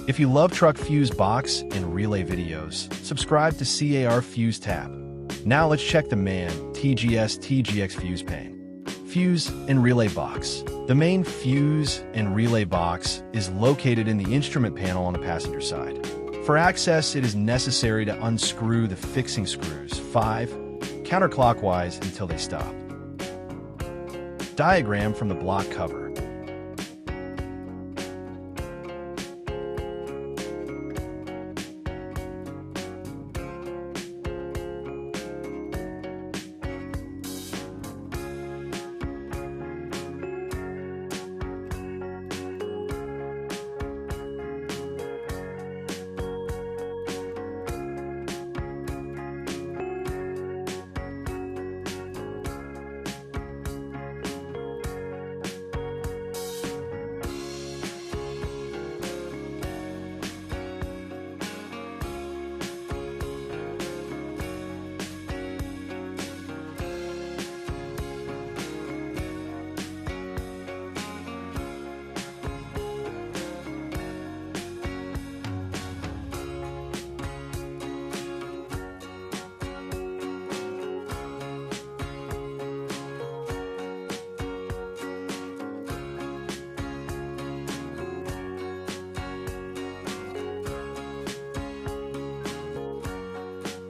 If you love truck fuse box and relay videos, subscribe to carfusetap. Now let's check the MAN TGS TGX fuse pane. Fuse and relay box. The main fuse and relay box is located in the instrument panel on the passenger side. For access, it is necessary to unscrew the fixing screws 5 counterclockwise until they stop. Diagram from the block cover.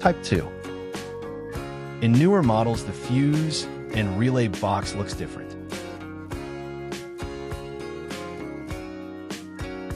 Type 2. In newer models, the fuse and relay box looks different.